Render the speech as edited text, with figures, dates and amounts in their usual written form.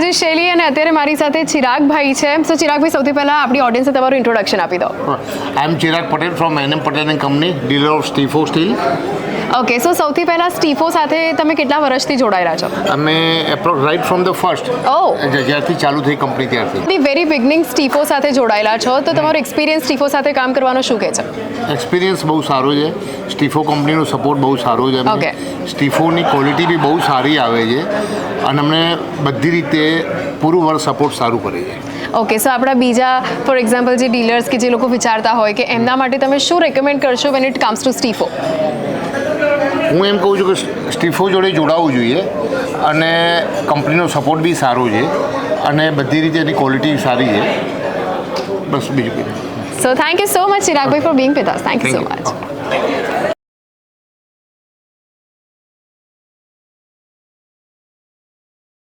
દિસ શૈલી અને અત્યારે મારી સાથે ચિરાગભાઈ છે. સો ચિરાગભાઈ, સૌથી પહેલાં આપણી ઓડિયન્સને તમારું ઇન્ટ્રોડક્શન આપી દો. I am Chirag Patel from NM Patel and Company, dealer of Stifo Steel. Okay, so સૌથી પહેલાં સ્ટીફો સાથે તમે કેટલા વર્ષથી જોડાયેલા છો? અમે right from the first Oh. જ્યારથી ચાલુ થઈ કંપની ત્યારથી. ધી વેરી બિગનિંગ સ્ટીફો સાથે જોડાયેલા છો, તો તમારો એક્સપિરિયન્સ સ્ટીફો સાથે કામ કરવાનો શું કહે છે? એક્સપિરિયન્સ બહુ સારો છે. સ્ટીફો કંપનીનો સપોર્ટ બહુ સારો છે. Okay. સ્ટીફોની ક્વોલિટી બી બહુ સારી આવે છે અને અમને બધી રીતે પૂરું વર્ષ સપોર્ટ સારું કરે છે. ઓકે, સો આપણા બીજા ફોર એક્ઝામ્પલ જે ડીલર્સ કે જે લોકો વિચારતા હોય કે એમના માટે તમે શું રેકમેન્ડ કરશો વેન ઇટ કમ્સ ટુ સ્ટીફો? હું એમ કહું છું કે સ્ટીફો જોડે જોડાવવું જોઈએ અને કંપનીનો સપોર્ટ બી સારો છે અને બધી રીતે એની ક્વોલિટી સારી છે. બસ બીજું કંઈ. So thank you so much Chiragbhai four Bing with us. Thank you so much.